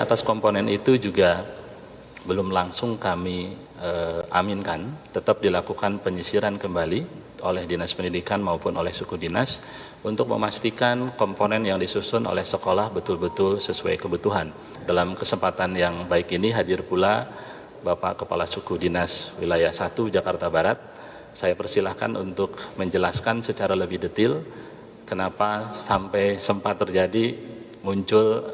Atas komponen itu juga belum langsung kami aminkan, tetap dilakukan penyisiran kembali oleh Dinas Pendidikan maupun oleh suku dinas untuk memastikan komponen yang disusun oleh sekolah betul-betul sesuai kebutuhan. Dalam kesempatan yang baik ini hadir pula Bapak Kepala Suku Dinas Wilayah 1 Jakarta Barat. Saya persilahkan untuk menjelaskan secara lebih detail kenapa sampai sempat terjadi muncul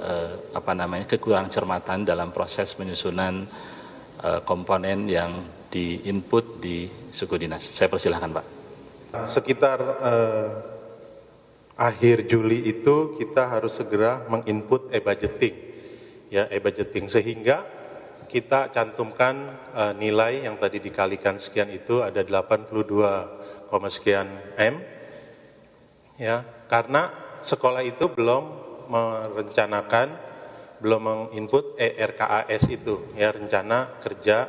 kekurang cermatan dalam proses penyusunan komponen yang di-input di suku dinas. Saya persilahkan, Pak. Sekitar akhir Juli itu kita harus segera menginput e-budgeting, ya e-budgeting, sehingga kita cantumkan nilai yang tadi dikalikan sekian itu ada 82, sekian M, ya karena sekolah itu belum merencanakan, belum menginput ERKAS itu, ya rencana kerja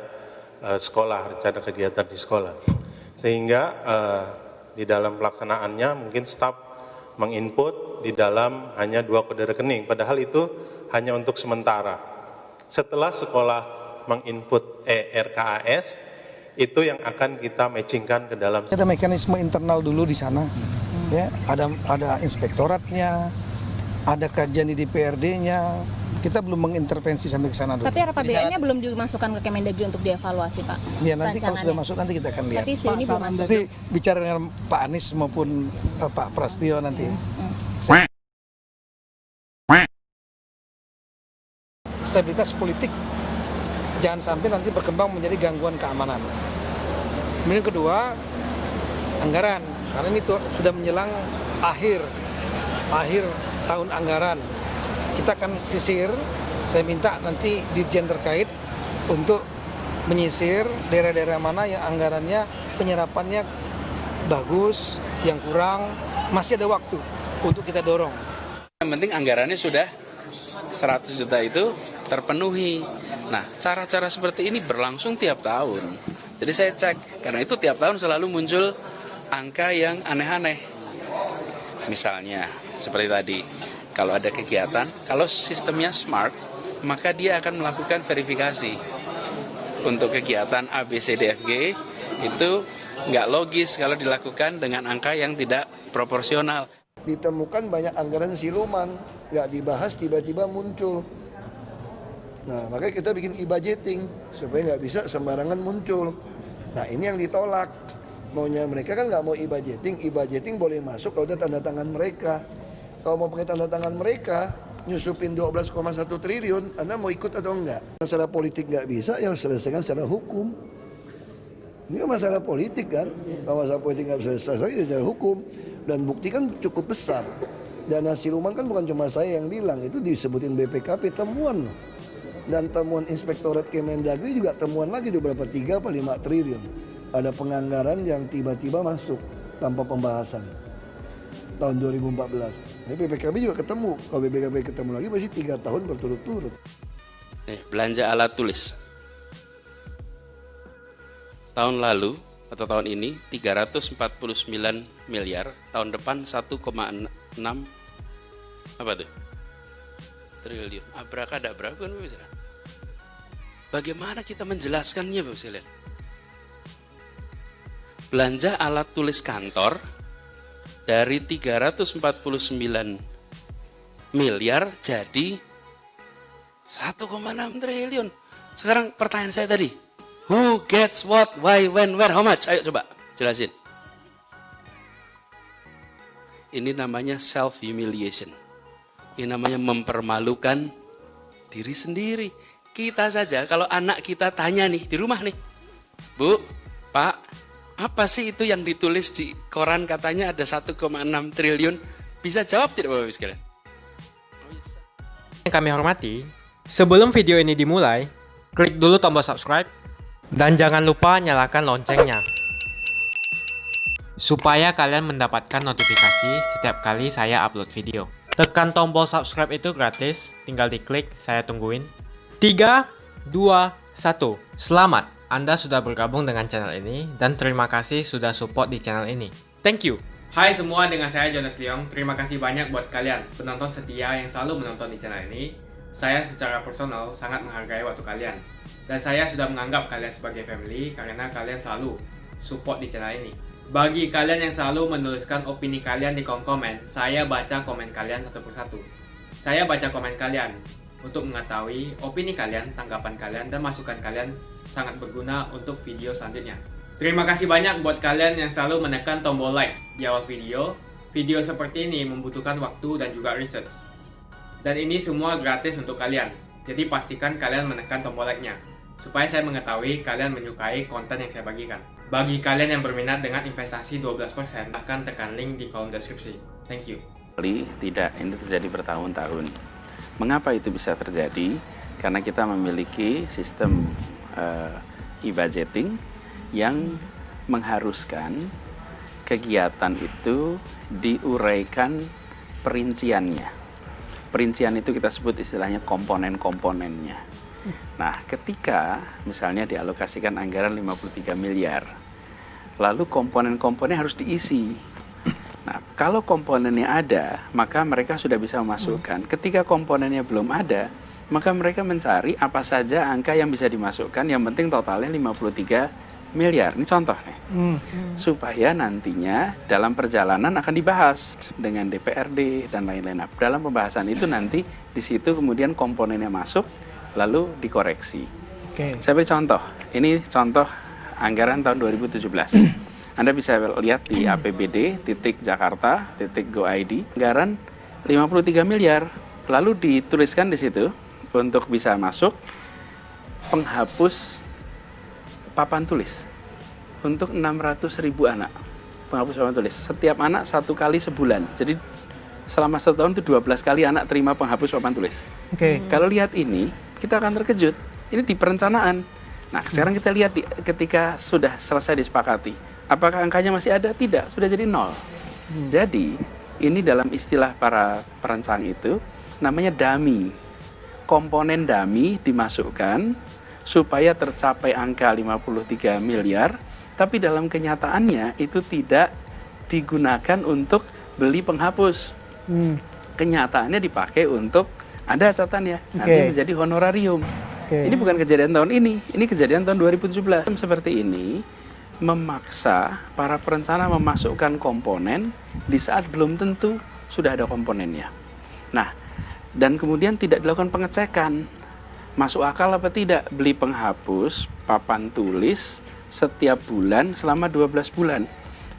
sekolah, rencana kegiatan di sekolah, sehingga di dalam pelaksanaannya mungkin staf menginput di dalam hanya 2 kode rekening, padahal itu hanya untuk sementara. Setelah sekolah menginput ERKAS, itu yang akan kita matchingkan ke dalam. Ada mekanisme internal dulu di sana, ya ada inspektoratnya, ada kajian di DPRD-nya. Kita belum mengintervensi sampai ke sana dulu. Tapi RAPBN-nya belum dimasukkan ke Kemendagri untuk dievaluasi, Pak? Ya nanti kalau sudah masuk nanti kita akan lihat. Tapi ini belum masuk. Nanti bicara dengan Pak Anies maupun Pak Prasetyo nanti. Stabilitas politik jangan sampai nanti berkembang menjadi gangguan keamanan. Kemudian kedua, anggaran, karena ini sudah menjelang akhir tahun anggaran. Kita akan sisir, saya minta nanti dirjen terkait untuk menyisir daerah-daerah mana yang anggarannya penyerapannya bagus, yang kurang, masih ada waktu untuk kita dorong. Yang penting anggarannya sudah 100 juta itu terpenuhi. Nah, cara-cara seperti ini berlangsung tiap tahun. Jadi saya cek, karena itu tiap tahun selalu muncul angka yang aneh-aneh. Misalnya, seperti tadi, kalau ada kegiatan, kalau sistemnya smart, maka dia akan melakukan verifikasi. Untuk kegiatan A, B, C, D, F, G, itu nggak logis kalau dilakukan dengan angka yang tidak proporsional. Ditemukan banyak anggaran siluman, nggak dibahas tiba-tiba muncul. Nah, makanya kita bikin e-budgeting supaya nggak bisa sembarangan muncul. Nah, ini yang ditolak. Maunya mereka kan nggak mau e-budgeting boleh masuk kalau ada tanda tangan mereka. Kalau mau pakai tanda tangan mereka, nyusupin 12,1 triliun, Anda mau ikut atau enggak? Masalah politik nggak bisa, ya selesaikan secara hukum. Ini kan masalah politik kan, kalau masalah politik nggak bisa selesai secara hukum. Dan bukti kan cukup besar. Dana siluman kan bukan cuma saya yang bilang, itu disebutin BPKP temuan loh. Dan temuan Inspektorat Kemendagri juga temuan lagi di berapa 3 atau 5 triliun. Ada penganggaran yang tiba-tiba masuk tanpa pembahasan. Tahun 2014. Ini BPKP juga ketemu. Kalau BPKP ketemu lagi pasti 3 tahun berturut-turut. Belanja alat tulis. Tahun lalu atau tahun ini 349 miliar, tahun depan 1,6 apa tuh? Triliun. Abrakadabra kan bisa. Bagaimana kita menjelaskannya, Bapak sekalian? Belanja alat tulis kantor dari 349 miliar jadi 1,6 triliun. Sekarang pertanyaan saya tadi, who gets what, why, when, where, how much? Ayo coba jelasin. Ini namanya self-humiliation. Ini namanya mempermalukan diri sendiri. Kita saja, kalau anak kita tanya nih, di rumah nih, Bu, Pak, apa sih itu yang ditulis di koran katanya ada 1,6 triliun? Bisa jawab tidak Bapak-Ibu sekalian? Yang kami hormati, sebelum video ini dimulai, klik dulu tombol subscribe dan jangan lupa nyalakan loncengnya supaya kalian mendapatkan notifikasi setiap kali saya upload video. Tekan tombol subscribe itu gratis, tinggal diklik, saya tungguin. 3, 2, 1. Selamat, Anda sudah bergabung dengan channel ini dan terima kasih sudah support di channel ini. Thank you. Hai semua, dengan saya Jonas Leong. Terima kasih banyak buat kalian penonton setia yang selalu menonton di channel ini. Saya secara personal sangat menghargai waktu kalian. Dan saya sudah menganggap kalian sebagai family karena kalian selalu support di channel ini. Bagi kalian yang selalu menuliskan opini kalian di kolom komen, saya baca komen kalian satu persatu. Saya baca komen kalian untuk mengetahui opini kalian, tanggapan kalian, dan masukan kalian sangat berguna untuk video selanjutnya. Terima kasih banyak buat kalian yang selalu menekan tombol like di awal video. Video seperti ini membutuhkan waktu dan juga research. Dan ini semua gratis untuk kalian. Jadi pastikan kalian menekan tombol like-nya supaya saya mengetahui kalian menyukai konten yang saya bagikan. Bagi kalian yang berminat dengan investasi 12%, akan tekan link di kolom deskripsi. Thank you. Tidak, ini terjadi bertahun-tahun. Mengapa itu bisa terjadi? Karena kita memiliki sistem e-budgeting yang mengharuskan kegiatan itu diuraikan perinciannya. Perincian itu kita sebut istilahnya komponen-komponennya. Nah, ketika misalnya dialokasikan anggaran 53 miliar, lalu komponen-komponen harus diisi. Nah, kalau komponennya ada, maka mereka sudah bisa memasukkan. Ketika komponennya belum ada, maka mereka mencari apa saja angka yang bisa dimasukkan, yang penting totalnya 53 miliar. Ini contoh nih. Supaya nantinya dalam perjalanan akan dibahas dengan DPRD dan lain-lain. Dalam pembahasan itu nanti di situ kemudian komponennya masuk lalu dikoreksi. Saya beri contoh. Ini contoh anggaran tahun 2017. Anda bisa lihat di apbd.jakarta.go.id anggaran 53 miliar. Lalu dituliskan di situ untuk bisa masuk penghapus papan tulis untuk 600.000 anak. Penghapus papan tulis. Setiap anak 1 kali sebulan. Jadi selama 1 tahun itu 12 kali anak terima penghapus papan tulis. Kalau lihat ini, kita akan terkejut. Ini di perencanaan. Nah, sekarang kita lihat ketika sudah selesai disepakati. Apakah angkanya masih ada? Tidak, sudah jadi 0. Jadi, ini dalam istilah para perancang itu namanya dummy. Komponen dummy dimasukkan supaya tercapai angka 53 miliar, tapi dalam kenyataannya itu tidak digunakan untuk beli penghapus. Kenyataannya dipakai untuk, ada catatannya, nanti menjadi honorarium. Ini bukan kejadian tahun ini kejadian tahun 2017. Seperti ini, memaksa para perencana memasukkan komponen di saat belum tentu sudah ada komponennya. Nah, dan kemudian tidak dilakukan pengecekan. Masuk akal apa tidak beli penghapus papan tulis setiap bulan selama 12 bulan.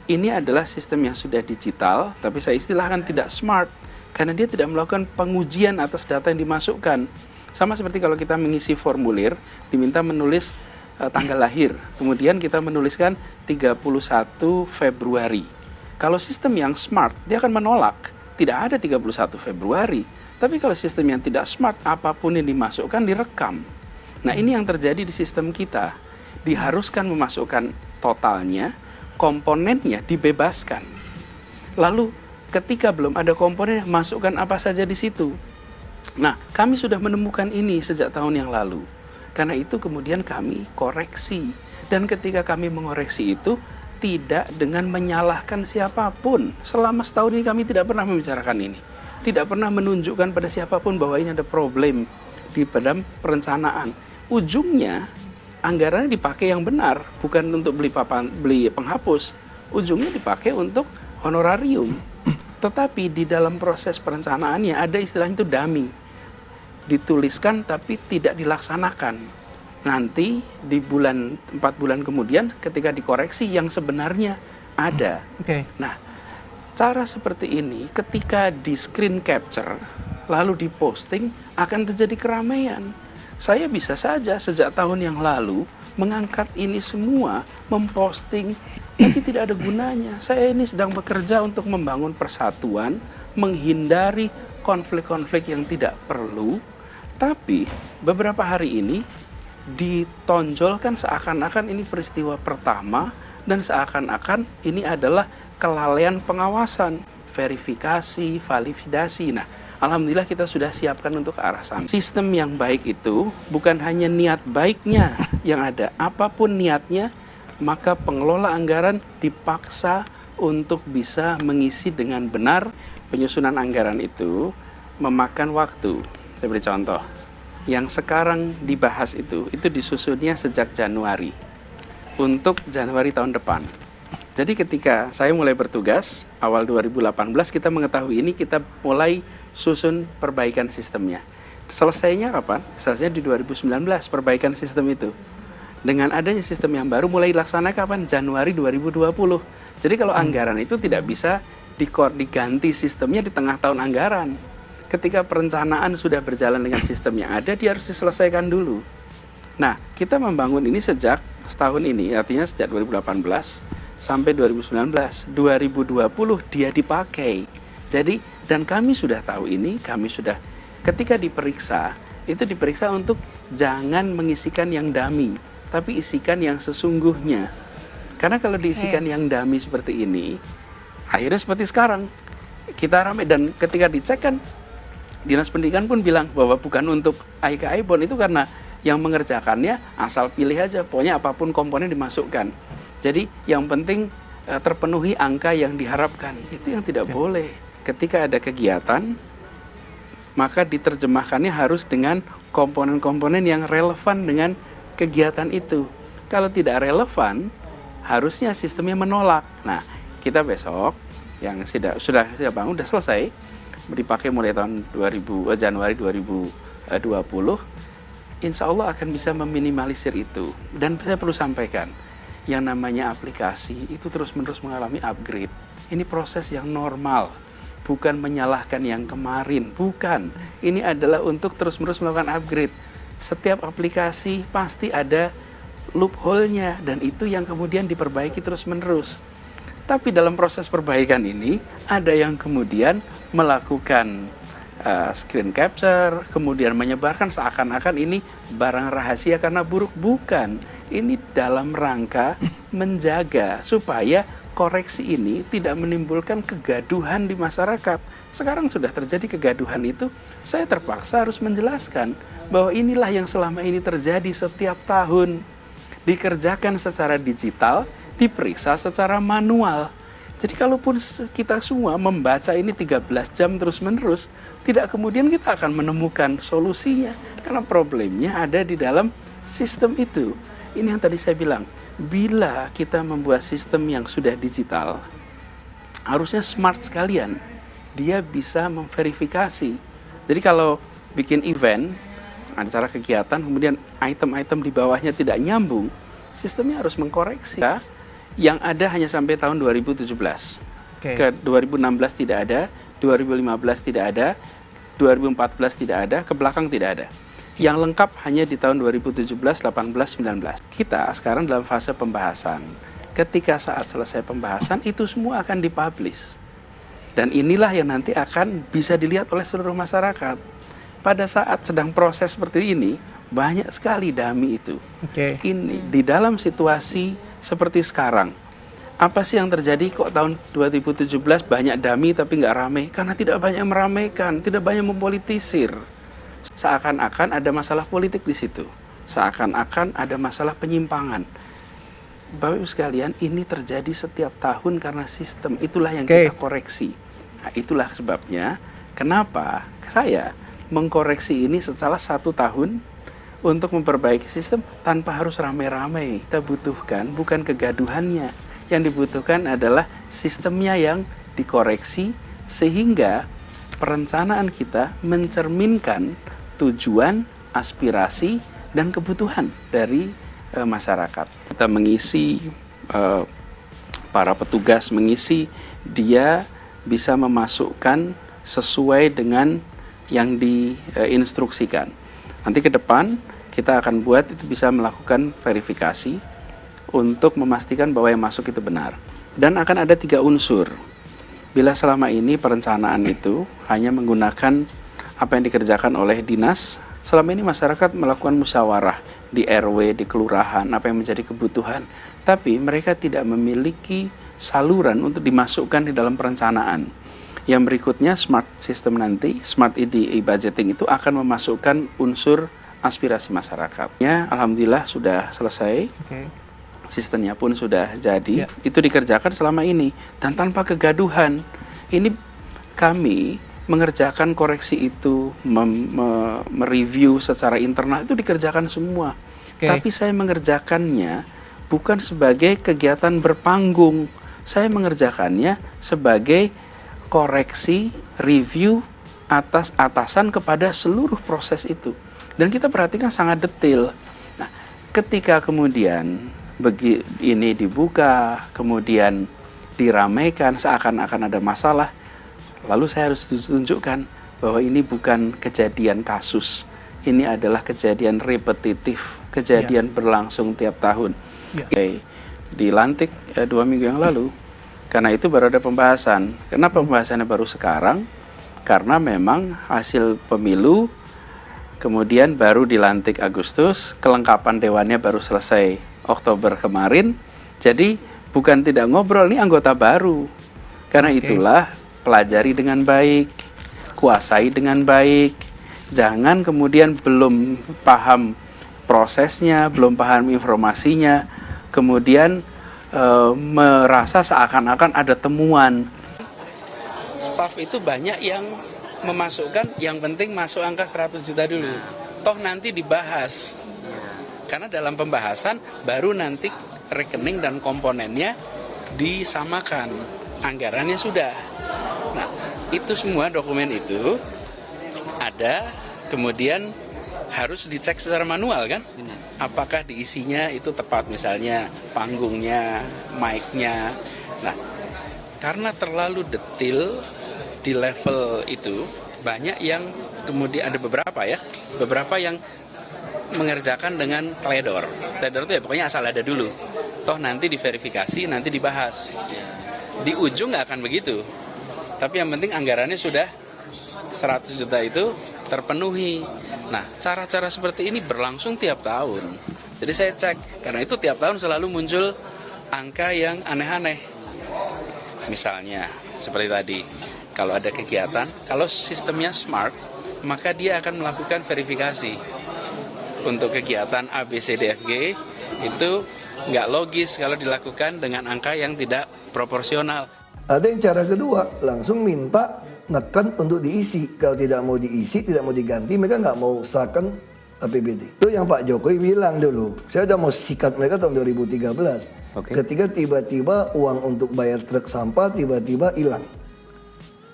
Ini adalah sistem yang sudah digital, tapi saya istilahkan tidak smart karena dia tidak melakukan pengujian atas data yang dimasukkan. Sama seperti kalau kita mengisi formulir, diminta menulis tanggal lahir, kemudian kita menuliskan 31 Februari. Kalau sistem yang smart, dia akan menolak, tidak ada 31 Februari. Tapi kalau sistem yang tidak smart, apapun yang dimasukkan direkam. Nah, ini yang terjadi di sistem kita. Diharuskan memasukkan totalnya, komponennya dibebaskan. Lalu ketika belum ada komponen, masukkan apa saja di situ. Nah, kami sudah menemukan ini sejak tahun yang lalu. Karena itu kemudian kami koreksi. Dan ketika kami mengoreksi itu, tidak dengan menyalahkan siapapun. Selama setahun ini kami tidak pernah membicarakan ini. Tidak pernah menunjukkan pada siapapun bahwa ini ada problem di dalam perencanaan. Ujungnya anggarannya dipakai yang benar, bukan untuk beli penghapus. Ujungnya dipakai untuk honorarium. Tetapi di dalam proses perencanaannya ada istilahnya itu dummy. Dituliskan tapi tidak dilaksanakan. Nanti di 4 bulan kemudian ketika dikoreksi yang sebenarnya ada. Nah, cara seperti ini ketika di screen capture lalu diposting akan terjadi keramaian. Saya bisa saja sejak tahun yang lalu mengangkat ini semua, memposting, tapi tidak ada gunanya. Saya ini sedang bekerja untuk membangun persatuan, menghindari konflik-konflik yang tidak perlu, tapi beberapa hari ini ditonjolkan seakan-akan ini peristiwa pertama dan seakan-akan ini adalah kelalaian pengawasan, verifikasi, validasi. Nah, alhamdulillah kita sudah siapkan untuk ke arah sana. Sistem yang baik itu bukan hanya niat baiknya yang ada, apapun niatnya, maka pengelola anggaran dipaksa untuk bisa mengisi dengan benar. Penyusunan anggaran itu memakan waktu. Saya beri contoh. Yang sekarang dibahas itu disusunnya sejak Januari untuk Januari tahun depan. Jadi ketika saya mulai bertugas awal 2018 kita mengetahui ini, kita mulai susun perbaikan sistemnya. Selesainya kapan? Selesainya di 2019 perbaikan sistem itu. Dengan adanya sistem yang baru mulai dilaksanakan kapan? Januari 2020. Jadi kalau anggaran itu tidak bisa diganti sistemnya di tengah tahun anggaran. Ketika perencanaan sudah berjalan dengan sistem yang ada, dia harus diselesaikan dulu. Nah, kita membangun ini sejak setahun ini, artinya sejak 2018 sampai 2019. 2020 dia dipakai. Jadi, dan kami sudah tahu ini, ketika diperiksa, itu diperiksa untuk jangan mengisikan yang dummy, tapi isikan yang sesungguhnya. Karena kalau diisikan yang dummy seperti ini, akhirnya seperti sekarang, kita ramai, dan ketika dicek kan, Dinas Pendidikan pun bilang bahwa bukan untuk AIK Aibon, itu karena yang mengerjakannya asal pilih aja, pokoknya apapun komponen dimasukkan. Jadi yang penting terpenuhi angka yang diharapkan. Itu yang tidak boleh. Ketika ada kegiatan, maka diterjemahkannya harus dengan komponen-komponen yang relevan dengan kegiatan itu. Kalau tidak relevan, harusnya sistemnya menolak. Nah, kita besok yang sudah bangun, sudah selesai, dipakai mulai tahun Januari 2020, insya Allah akan bisa meminimalisir itu. Dan saya perlu sampaikan, yang namanya aplikasi itu terus-menerus mengalami upgrade. Ini proses yang normal, bukan menyalahkan yang kemarin, bukan. Ini adalah untuk terus-menerus melakukan upgrade. Setiap aplikasi pasti ada loophole-nya, dan itu yang kemudian diperbaiki terus-menerus. Tapi dalam proses perbaikan ini, ada yang kemudian melakukan screen capture, kemudian menyebarkan seakan-akan ini barang rahasia karena buruk. Bukan. Ini dalam rangka menjaga supaya koreksi ini tidak menimbulkan kegaduhan di masyarakat. Sekarang sudah terjadi kegaduhan itu, saya terpaksa harus menjelaskan bahwa inilah yang selama ini terjadi setiap tahun. Dikerjakan secara digital, diperiksa secara manual. Jadi kalaupun kita semua membaca ini 13 jam terus-menerus, tidak kemudian kita akan menemukan solusinya. Karena problemnya ada di dalam sistem itu. Ini yang tadi saya bilang, bila kita membuat sistem yang sudah digital, harusnya smart sekalian. Dia bisa memverifikasi. Jadi kalau bikin event, acara kegiatan, kemudian item-item di bawahnya tidak nyambung, sistemnya harus mengkoreksi. Yang ada hanya sampai tahun 2017. Ke 2016 tidak ada, 2015 tidak ada, 2014 tidak ada, ke belakang tidak ada. Yang lengkap hanya di tahun 2017, 18, 19. Kita sekarang dalam fase pembahasan. Ketika saat selesai pembahasan, itu semua akan dipublish. Dan inilah yang nanti akan bisa dilihat oleh seluruh masyarakat. Pada saat sedang proses seperti ini, banyak sekali dummy itu. Ini di dalam situasi seperti sekarang. Apa sih yang terjadi kok tahun 2017 banyak dummy tapi nggak ramai? Karena tidak banyak meramaikan, tidak banyak mempolitisir. Seakan-akan ada masalah politik di situ. Seakan-akan ada masalah penyimpangan. Bapak Ibu sekalian, ini terjadi setiap tahun karena sistem. Itulah yang kita koreksi. Nah, itulah sebabnya kenapa saya mengkoreksi ini setelah 1 tahun untuk memperbaiki sistem tanpa harus ramai-ramai. Kita butuhkan bukan kegaduhannya. Yang dibutuhkan adalah sistemnya yang dikoreksi sehingga perencanaan kita mencerminkan tujuan, aspirasi, dan kebutuhan dari masyarakat. Kita mengisi, para petugas mengisi, dia bisa memasukkan sesuai dengan yang diinstruksikan. Nanti ke depan kita akan buat itu bisa melakukan verifikasi untuk memastikan bahwa yang masuk itu benar. Dan akan ada 3 unsur. Bila selama ini perencanaan itu hanya menggunakan apa yang dikerjakan oleh dinas, selama ini masyarakat melakukan musyawarah di RW, di kelurahan, apa yang menjadi kebutuhan. Tapi mereka tidak memiliki saluran untuk dimasukkan di dalam perencanaan. Yang berikutnya smart system nanti, smart e-budgeting itu akan memasukkan unsur aspirasi masyarakat. Ya, alhamdulillah sudah selesai. Sistemnya pun sudah jadi. Itu dikerjakan selama ini dan tanpa kegaduhan. Ini kami mengerjakan koreksi itu, mereview secara internal itu dikerjakan semua. Tapi saya mengerjakannya bukan sebagai kegiatan berpanggung. Saya mengerjakannya sebagai koreksi, review atas atasan kepada seluruh proses itu. Dan kita perhatikan sangat detail. Nah, ketika kemudian ini dibuka, kemudian diramaikan seakan-akan ada masalah, lalu saya harus tunjukkan bahwa ini bukan kejadian kasus. Ini adalah kejadian repetitif, kejadian berlangsung tiap tahun. Dilantik 2 minggu yang lalu, karena itu baru ada pembahasan. Kenapa pembahasannya baru sekarang? Karena memang hasil pemilu, kemudian baru dilantik Agustus, kelengkapan dewannya baru selesai Oktober kemarin. Jadi bukan tidak ngobrol, ini anggota baru. Karena itulah pelajari dengan baik, kuasai dengan baik. Jangan kemudian belum paham prosesnya, belum paham informasinya, kemudian merasa seakan-akan ada temuan. Staf itu banyak yang memasukkan, yang penting masuk angka 100 juta dulu. Toh nanti dibahas. Karena dalam pembahasan baru nanti rekening dan komponennya disamakan. Anggarannya sudah. Nah, itu semua dokumen itu ada, kemudian harus dicek secara manual kan, apakah diisinya itu tepat, misalnya panggungnya, mic-nya. Nah, karena terlalu detail di level itu, banyak yang kemudian ada beberapa yang mengerjakan dengan teledor. Teledor itu ya pokoknya asal ada dulu, toh nanti diverifikasi, nanti dibahas. Di ujung nggak akan begitu, tapi yang penting anggarannya sudah 100 juta itu terpenuhi. Nah, cara-cara seperti ini berlangsung tiap tahun. Jadi saya cek, karena itu tiap tahun selalu muncul angka yang aneh-aneh. Misalnya, seperti tadi, kalau ada kegiatan, kalau sistemnya smart, maka dia akan melakukan verifikasi. Untuk kegiatan A, B, C, D, F, G, itu nggak logis kalau dilakukan dengan angka yang tidak proporsional. Ada yang cara kedua, langsung minta nekan untuk diisi. Kalau tidak mau diisi, tidak mau diganti, mereka nggak mau sahkan APBD. Itu yang Pak Jokowi bilang dulu. Saya udah mau sikat mereka tahun 2013. Ketika tiba-tiba uang untuk bayar truk sampah tiba-tiba hilang.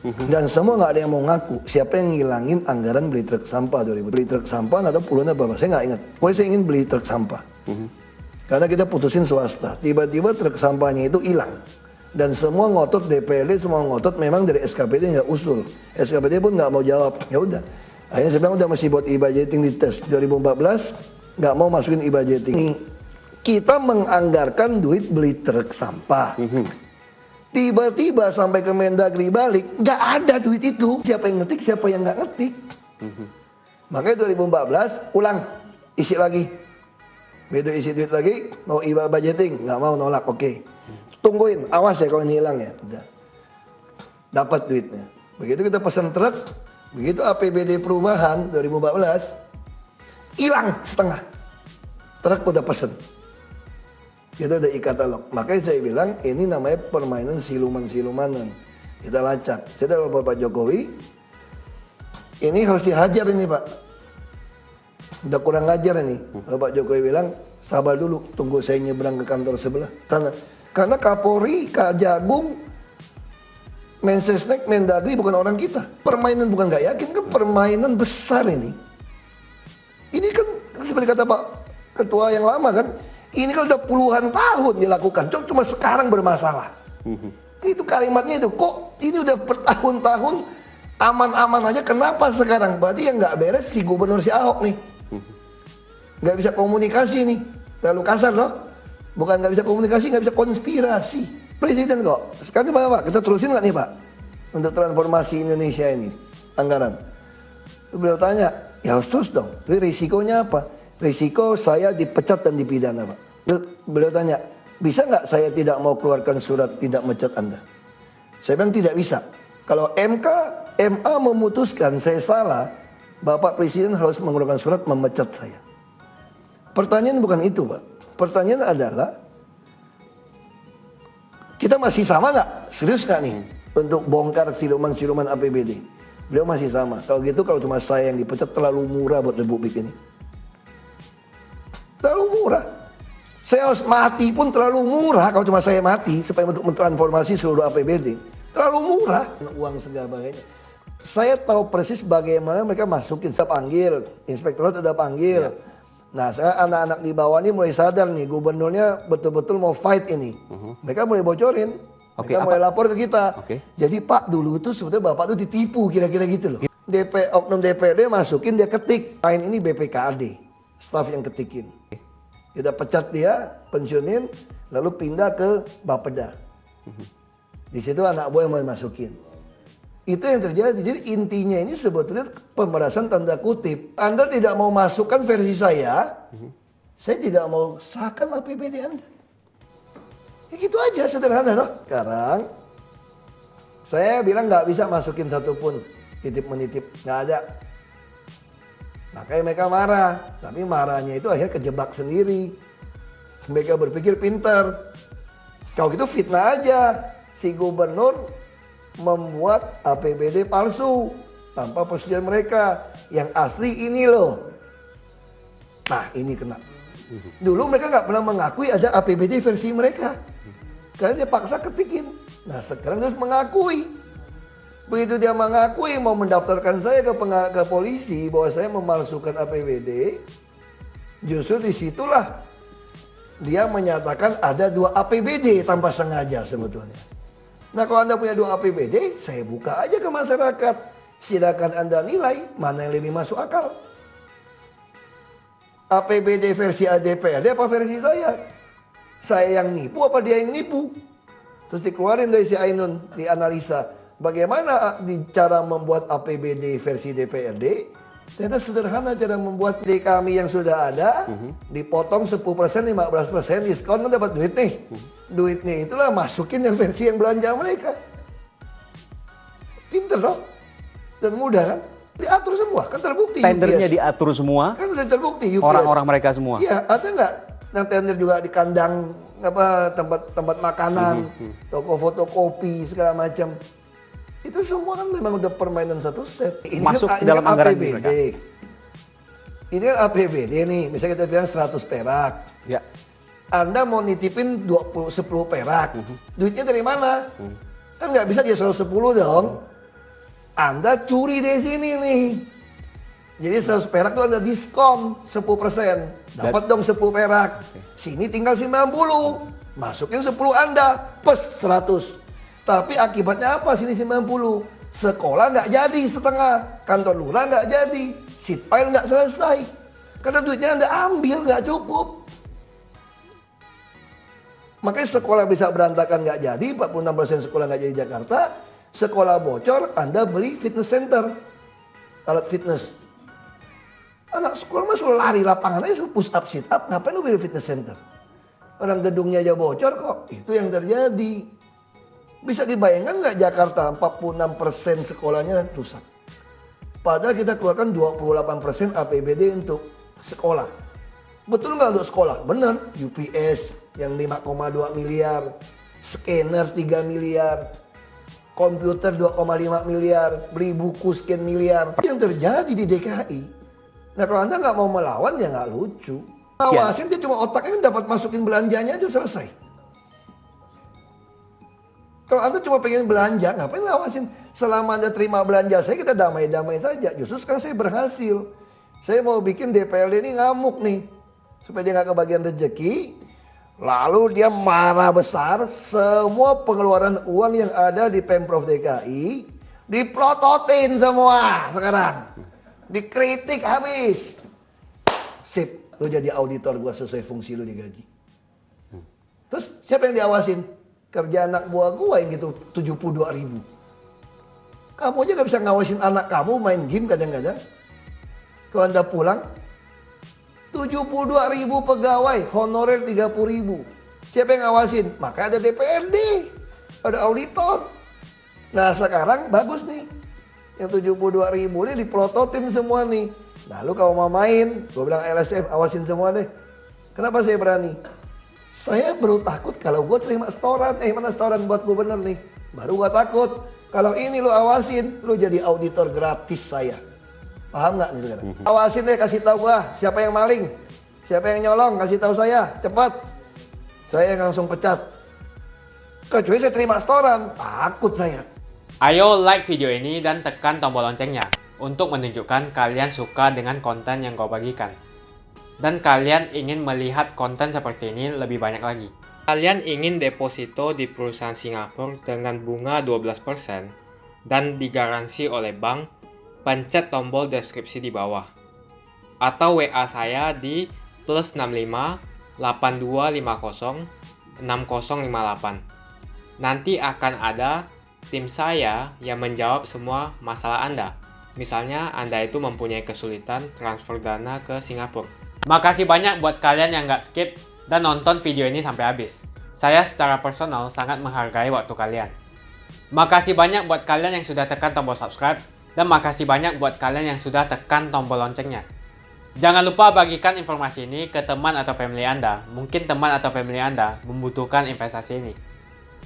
Dan semua nggak ada yang mau ngaku. Siapa yang ngilangin anggaran beli truk sampah 2000? Beli truk sampah nggak tahu puluhnya berapa, saya nggak ingat. Pokoknya saya ingin beli truk sampah. Karena kita putusin swasta. Tiba-tiba truk sampahnya itu hilang. Dan semua ngotot, DPRD semua ngotot, memang dari SKPD nggak usul. SKPD pun nggak mau jawab. Ya udah. Akhirnya saya bilang udah masih buat e-budgeting di tes 2014, nggak mau masukin e-budgeting. Kita menganggarkan duit beli truk sampah. Tiba-tiba sampai ke Mendagri balik, nggak ada duit itu. Siapa yang ngetik, siapa yang nggak ngetik. Makanya 2014 ulang, isi lagi. Beda isi duit lagi, mau e-budgeting, nggak mau, nolak, oke. Tungguin, awas ya kalau ini hilang ya. Udah. Dapat duitnya. Begitu kita pesan truk, begitu APBD perumahan 2014, hilang setengah. Truk udah pesen. Kita udah e-katalog. Makanya saya bilang ini namanya permainan siluman-silumanan. Kita lacak. Saya dari Bapak Jokowi, ini harus dihajar ini Pak. Udah kurang ngajar ini. Bapak Jokowi bilang, sabar dulu, tunggu saya nyebrang ke kantor sebelah sana. Karena Kapolri, Kak Jagung, Mensesnek, Mendagri bukan orang kita. Permainan bukan nggak yakin, kan permainan besar ini. Ini kan seperti kata Pak Ketua yang lama kan, ini kan udah puluhan tahun dilakukan, cuma sekarang bermasalah. Itu kalimatnya itu, kok ini udah bertahun-tahun aman-aman aja, kenapa sekarang? Berarti yang nggak beres si gubernur si Ahok nih. Nggak bisa komunikasi nih, terlalu kasar loh. Bukan nggak bisa komunikasi, nggak bisa konspirasi. Presiden kok. Sekarang gimana Pak? Kita terusin nggak nih Pak? Untuk transformasi Indonesia ini, anggaran. Beliau tanya, ya harus terus dong. Tapi risikonya apa? Risiko saya dipecat dan dipidana Pak. Beliau tanya, bisa nggak saya tidak mau keluarkan surat tidak mecat Anda? Saya bilang tidak bisa. Kalau MA memutuskan saya salah, Bapak Presiden harus mengeluarkan surat memecat saya. Pertanyaan bukan itu Pak. Pertanyaan adalah, kita masih sama nggak? Serius nggak nih? Untuk bongkar siluman-siluman APBD? Beliau masih sama. Kalau gitu kalau cuma saya yang dipecat terlalu murah buat Republik ini. Terlalu murah. Saya harus mati pun terlalu murah kalau cuma saya mati supaya untuk mentransformasi seluruh APBD. Terlalu murah. Uang segalanya. Saya tahu persis bagaimana mereka masukin. Saya panggil, inspektorat udah panggil. Nah, saya anak-anak di bawah ini mulai sadar nih, gubernurnya betul-betul mau fight ini. Mereka mulai bocorin. Mereka mulai lapor ke kita. Jadi Pak dulu tuh sebetulnya Bapak tuh ditipu kira-kira gitu loh. Oknum DPRD masukin, dia ketik. Lain ini BPKAD, staf yang ketikin. Kita pecat dia, pensiunin, lalu pindah ke Bapeda. Di situ anak buah yang mau masukin. Itu yang terjadi. Jadi intinya ini sebetulnya pemerasan tanda kutip. Anda tidak mau masukkan versi saya tidak mau sahkan APBD Anda. Ya gitu aja sederhana toh. Sekarang saya bilang nggak bisa masukin satupun titip menitip, nggak ada. Makanya mereka marah, tapi marahnya itu akhirnya kejebak sendiri. Mereka berpikir pintar. Kalau gitu fitnah aja. Si gubernur membuat APBD palsu tanpa persetujuan mereka. Yang asli ini loh. Nah ini kena. Dulu mereka nggak pernah mengakui ada APBD versi mereka. Karena dia paksa ketikin. Nah sekarang dia harus mengakui. Begitu dia mengakui mau mendaftarkan saya ke polisi bahwa saya memalsukan APBD. Justru disitulah dia menyatakan ada 2 APBD tanpa sengaja sebetulnya. Nah kalau Anda punya 2 APBD, saya buka aja ke masyarakat. Silakan Anda nilai mana yang lebih masuk akal. APBD versi DPRD apa versi saya? Saya yang nipu apa dia yang nipu? Terus dikeluarin dari si Ainun, dianalisa. Bagaimana cara membuat APBD versi DPRD? Ternyata sederhana cara membuat di kami yang sudah ada, dipotong 10%, 15%, diskon kan dapat duit nih. Duitnya itulah masukin yang versi yang belanja mereka. Pinter loh. Dan mudah kan? Diatur semua, kan terbukti. Tendernya UPS. diatur semua. Kan sudah terbukti UPS. Orang-orang mereka semua. Iya, ada nggak? Yang tender juga di kandang tempat makanan, toko fotokopi segala macam. Itu semua kan memang udah permainan satu set. Ini masuk kan, ke dalam anggaran mereka. Ini kan APBD nih, misalnya kita bilang 100 perak. Ya. Anda mau nitipin 10 perak. Duitnya dari mana? Kan nggak bisa dia 110 dong. Anda curi dari sini nih. Jadi 100 perak itu ada diskon 10%. Dapat dong 10 perak. Sini tinggal 90. Masukin 10 Anda, plus 100. Tapi akibatnya apa sini 90? Sekolah nggak jadi setengah. Kantor lurah nggak jadi. Seat pile nggak selesai. Karena duitnya Anda ambil nggak cukup. Makanya sekolah bisa berantakan nggak jadi. 46% sekolah nggak jadi di Jakarta. Sekolah bocor, Anda beli fitness center. Alat fitness. Anak sekolah mah suruh lari lapangan aja, suruh push up, sit up. Ngapain lu beli fitness center? Orang gedungnya aja bocor kok. Itu yang terjadi. Bisa dibayangkan nggak Jakarta 46% sekolahnya rusak. Padahal kita keluarkan 28% APBD untuk sekolah. Betul nggak untuk sekolah? Bener. UPS yang 5,2 miliar. Scanner 3 miliar. Komputer 2,5 miliar. Beli buku sekian miliar. Yang terjadi di DKI. Nah kalau Anda nggak mau melawan ya nggak lucu. Awasin dia cuma otaknya dapat masukin belanjanya aja selesai. Kalau Anda cuma pengen belanja, ngapain ngawasin? Selama Anda terima belanja saya, kita damai-damai saja. Justru sekarang saya berhasil. Saya mau bikin DPRD ini ngamuk nih. Supaya dia nggak kebagian rezeki. Lalu dia marah besar. Semua pengeluaran uang yang ada di Pemprov DKI diplototin semua sekarang. Dikritik habis. Sip, lu jadi auditor gua sesuai fungsi lu digaji. Terus siapa yang diawasin? Kerja anak buah gua yang gitu 72.000. Kamu aja gak bisa ngawasin anak kamu main game kadang-kadang. Kalau Anda pulang 72.000 pegawai, honorer 30.000. Siapa yang ngawasin? Maka ada DPRD, ada auditor. Nah sekarang bagus nih. Yang 72.000 ini diplototin semua nih. Lalu kalau mau main, gua bilang LSM awasin semua deh. Kenapa saya berani? Saya baru takut kalau gue terima setoran. Mana setoran buat gubernur nih? Baru gue takut. Kalau ini lu awasin, lu jadi auditor gratis saya. Paham nggak nih sekarang? Awasin deh, kasih tahu gua siapa yang maling, siapa yang nyolong, kasih tahu saya, cepat. Saya langsung pecat. Kecuali saya terima setoran, takut saya. Ayo like video ini dan tekan tombol loncengnya untuk menunjukkan kalian suka dengan konten yang kau bagikan. Dan kalian ingin melihat konten seperti ini lebih banyak lagi. Kalian ingin deposito di perusahaan Singapura dengan bunga 12% dan digaransi oleh bank, pencet tombol deskripsi di bawah. Atau WA saya di +65 8250 6058. Nanti akan ada tim saya yang menjawab semua masalah Anda. Misalnya Anda itu mempunyai kesulitan transfer dana ke Singapura. Makasih banyak buat kalian yang nggak skip dan nonton video ini sampai habis. Saya secara personal sangat menghargai waktu kalian. Makasih banyak buat kalian yang sudah tekan tombol subscribe, dan makasih banyak buat kalian yang sudah tekan tombol loncengnya. Jangan lupa bagikan informasi ini ke teman atau family Anda. Mungkin teman atau family Anda membutuhkan investasi ini.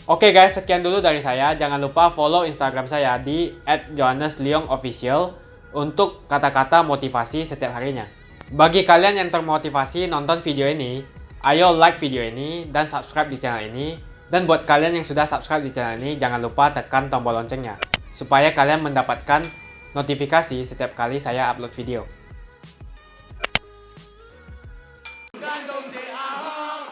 Oke guys, sekian dulu dari saya. Jangan lupa follow Instagram saya di @johannesleongofficial untuk kata-kata motivasi setiap harinya. Bagi kalian yang termotivasi nonton video ini, ayo like video ini dan subscribe di channel ini. Dan buat kalian yang sudah subscribe di channel ini, jangan lupa tekan tombol loncengnya supaya kalian mendapatkan notifikasi setiap kali saya upload video. Gantung si Ahok,